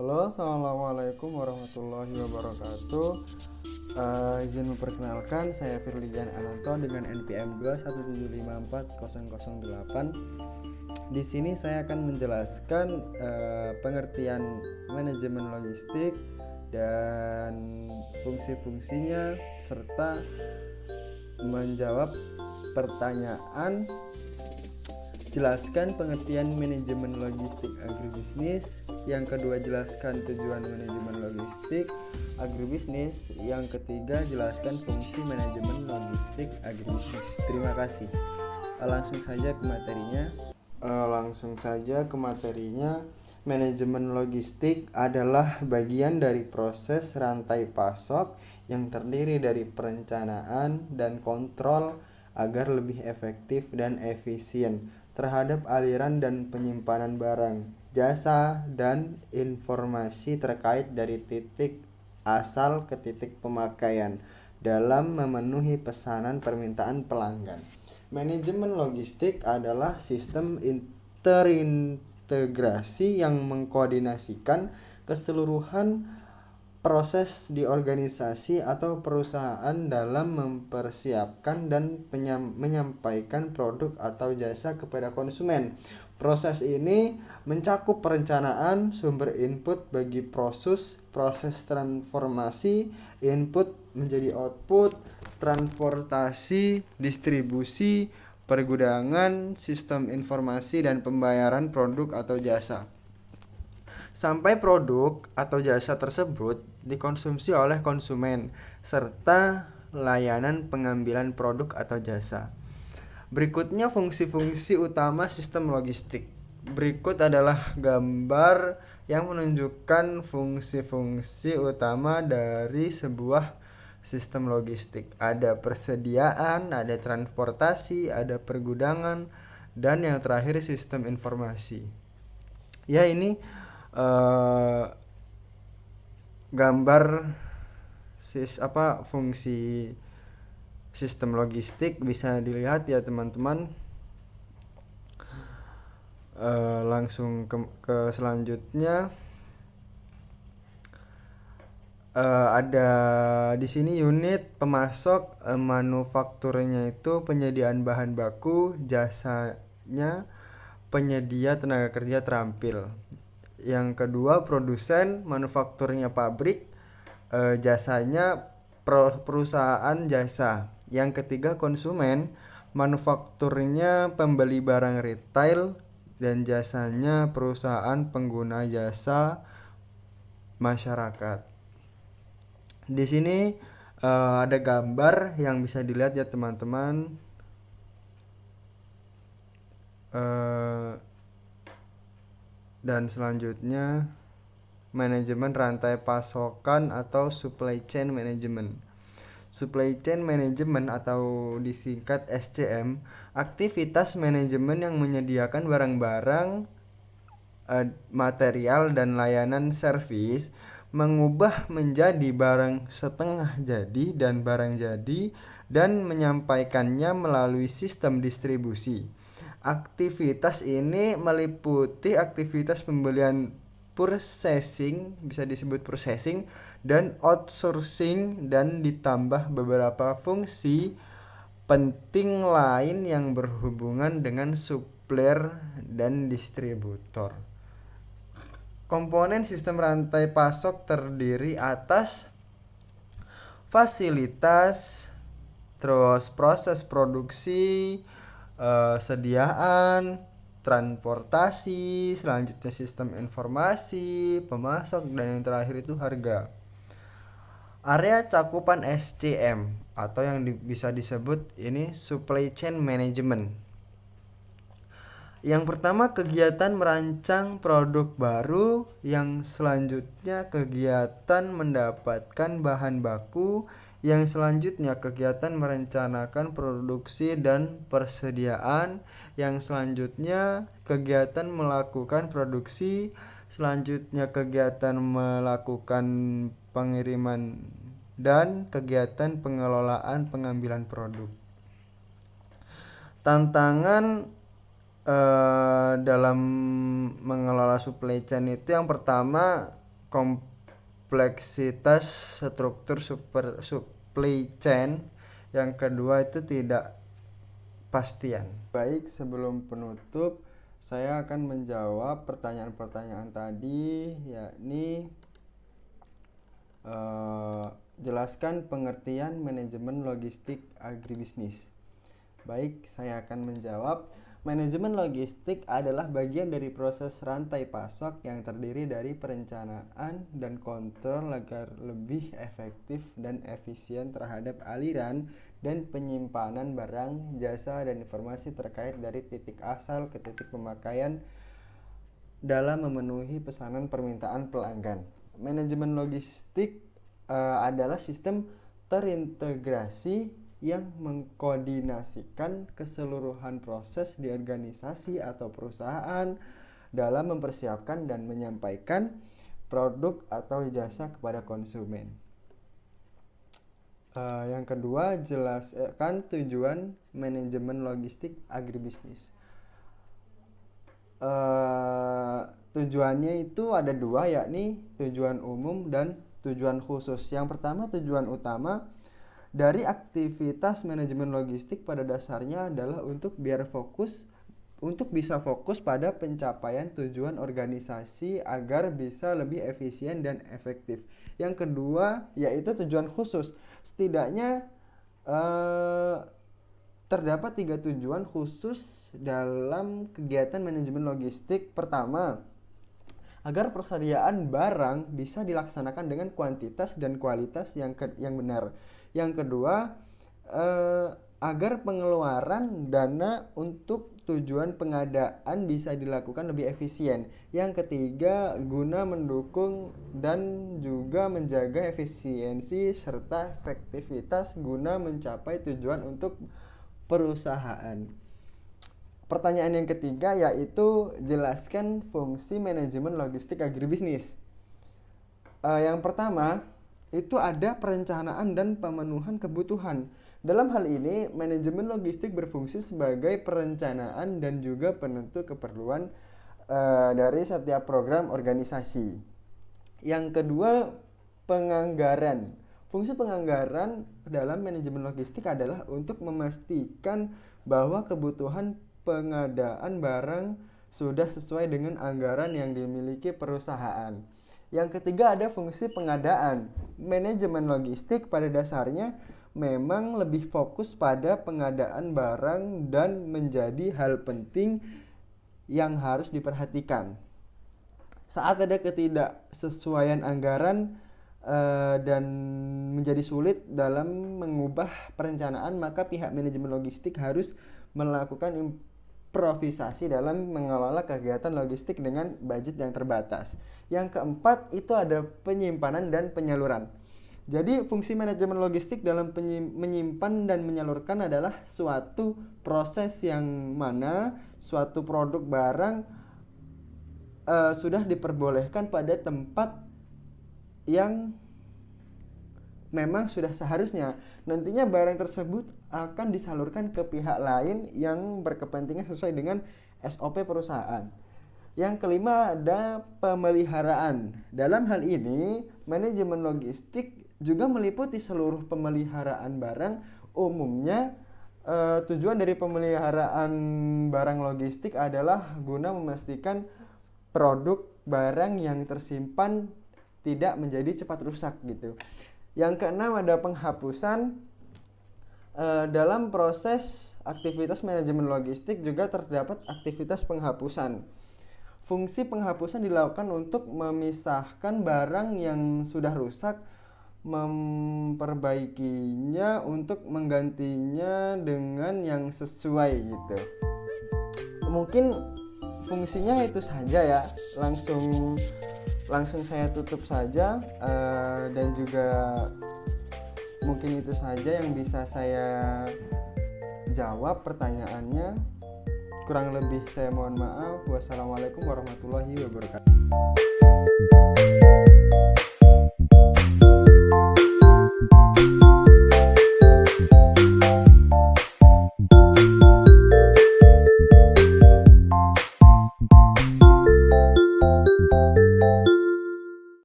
Halo, assalamualaikum warahmatullahi wabarakatuh. Izin memperkenalkan, saya Firlian Ananto dengan NPM 217540008. Di sini saya akan menjelaskan pengertian manajemen logistik dan fungsi-fungsinya serta menjawab pertanyaan. Jelaskan pengertian manajemen logistik agribisnis. Yang kedua, jelaskan tujuan manajemen logistik agribisnis. Yang ketiga, jelaskan fungsi manajemen logistik agribisnis. Terima kasih. Langsung saja ke materinya. Manajemen logistik adalah bagian dari proses rantai pasok yang terdiri dari perencanaan dan kontrol agar lebih efektif dan efisien terhadap aliran dan penyimpanan barang, jasa, dan informasi terkait dari titik asal ke titik pemakaian dalam memenuhi pesanan permintaan pelanggan. Manajemen logistik adalah sistem terintegrasi yang mengkoordinasikan keseluruhan proses di organisasi atau perusahaan dalam mempersiapkan dan menyampaikan produk atau jasa kepada konsumen. Proses ini mencakup perencanaan, sumber input bagi proses transformasi, input menjadi output, transportasi, distribusi, pergudangan, sistem informasi, dan pembayaran produk atau jasa. Sampai produk atau jasa tersebut dikonsumsi oleh konsumen, serta layanan pengambilan produk atau jasa. Berikutnya fungsi-fungsi utama sistem logistik. Berikut adalah gambar yang menunjukkan fungsi-fungsi utama dari sebuah sistem logistik. Ada persediaan, ada transportasi, ada pergudangan, dan yang terakhir sistem informasi. Ya, ini gambar fungsi sistem logistik bisa dilihat ya teman-teman. Langsung ke selanjutnya. Ada di sini unit pemasok, manufakturnya itu penyediaan bahan baku, jasanya penyedia tenaga kerja terampil. Yang kedua, produsen, manufakturnya pabrik, jasanya perusahaan jasa. Yang ketiga, konsumen, manufakturnya pembeli barang retail, dan jasanya perusahaan pengguna jasa masyarakat. Di sini ada gambar yang bisa dilihat ya teman-teman. Dan selanjutnya manajemen rantai pasokan atau supply chain management. Supply chain management atau disingkat SCM, aktivitas manajemen yang menyediakan barang-barang, material dan layanan servis, mengubah menjadi barang setengah jadi dan barang jadi, dan menyampaikannya melalui sistem distribusi. Aktivitas ini meliputi aktivitas pembelian, purchasing, bisa disebut processing, dan outsourcing, dan ditambah beberapa fungsi penting lain yang berhubungan dengan supplier dan distributor. Komponen sistem rantai pasok terdiri atas fasilitas, terus proses produksi, sediaan, transportasi, selanjutnya sistem informasi, pemasok, dan yang terakhir itu harga. Area cakupan SCM atau yang bisa disebut ini supply chain management. Yang pertama, kegiatan merancang produk baru. Yang selanjutnya, kegiatan mendapatkan bahan baku. Yang selanjutnya, kegiatan merencanakan produksi dan persediaan. Yang selanjutnya, kegiatan melakukan produksi. Selanjutnya, kegiatan melakukan pengiriman dan kegiatan pengelolaan pengambilan produk. Tantangan dalam mengelola supply chain itu yang pertama kompleksitas struktur supply chain. Yang kedua itu tidak pastian. Baik, sebelum penutup saya akan menjawab pertanyaan-pertanyaan tadi, yakni jelaskan pengertian manajemen logistik agribisnis. Baik, saya akan menjawab. Manajemen logistik adalah bagian dari proses rantai pasok yang terdiri dari perencanaan dan kontrol agar lebih efektif dan efisien terhadap aliran dan penyimpanan barang, jasa, dan informasi terkait dari titik asal ke titik pemakaian dalam memenuhi pesanan permintaan pelanggan. Manajemen logistik adalah sistem terintegrasi yang mengkoordinasikan keseluruhan proses di organisasi atau perusahaan dalam mempersiapkan dan menyampaikan produk atau jasa kepada konsumen. Yang kedua, jelaskan tujuan manajemen logistik agribisnis. Tujuannya itu ada dua, yakni tujuan umum dan tujuan khusus. Yang pertama, tujuan utama dari aktivitas manajemen logistik pada dasarnya adalah untuk bisa fokus pada pencapaian tujuan organisasi agar bisa lebih efisien dan efektif. Yang kedua yaitu tujuan khusus. Setidaknya terdapat 3 tujuan khusus dalam kegiatan manajemen logistik. Pertama, agar persediaan barang bisa dilaksanakan dengan kuantitas dan kualitas yang benar. Yang kedua, agar pengeluaran dana untuk tujuan pengadaan bisa dilakukan lebih efisien. Yang ketiga, guna mendukung dan juga menjaga efisiensi serta efektivitas guna mencapai tujuan untuk perusahaan. Pertanyaan yang ketiga yaitu jelaskan fungsi manajemen logistik agribisnis. Yang pertama itu ada perencanaan dan pemenuhan kebutuhan. Dalam hal ini, manajemen logistik berfungsi sebagai perencanaan dan juga penentu keperluan dari setiap program organisasi. Yang kedua, penganggaran. Fungsi penganggaran dalam manajemen logistik adalah untuk memastikan bahwa kebutuhan pengadaan barang sudah sesuai dengan anggaran yang dimiliki perusahaan. Yang ketiga ada fungsi pengadaan. Manajemen logistik pada dasarnya memang lebih fokus pada pengadaan barang dan menjadi hal penting yang harus diperhatikan. Saat ada ketidaksesuaian anggaran dan menjadi sulit dalam mengubah perencanaan, maka pihak manajemen logistik harus melakukan improvisasi dalam mengelola kegiatan logistik dengan budget yang terbatas. Yang keempat itu ada penyimpanan dan penyaluran. Jadi fungsi manajemen logistik dalam menyimpan dan menyalurkan adalah suatu proses yang mana suatu produk barang sudah diperbolehkan pada tempat yang memang sudah seharusnya. Nantinya barang tersebut akan disalurkan ke pihak lain yang berkepentingan sesuai dengan SOP perusahaan. Yang kelima ada pemeliharaan. Dalam hal ini, manajemen logistik juga meliputi seluruh pemeliharaan barang. Umumnya, tujuan dari pemeliharaan barang logistik adalah guna memastikan produk barang yang tersimpan tidak menjadi cepat rusak gitu. Yang keenam ada penghapusan. Dalam proses aktivitas manajemen logistik juga terdapat aktivitas penghapusan. Fungsi penghapusan dilakukan untuk memisahkan barang yang sudah rusak, memperbaikinya untuk menggantinya dengan yang sesuai gitu. Mungkin fungsinya itu saja ya. Langsung saya tutup saja, dan juga mungkin itu saja yang bisa saya jawab pertanyaannya. Kurang lebih saya mohon maaf. Wassalamualaikum warahmatullahi wabarakatuh.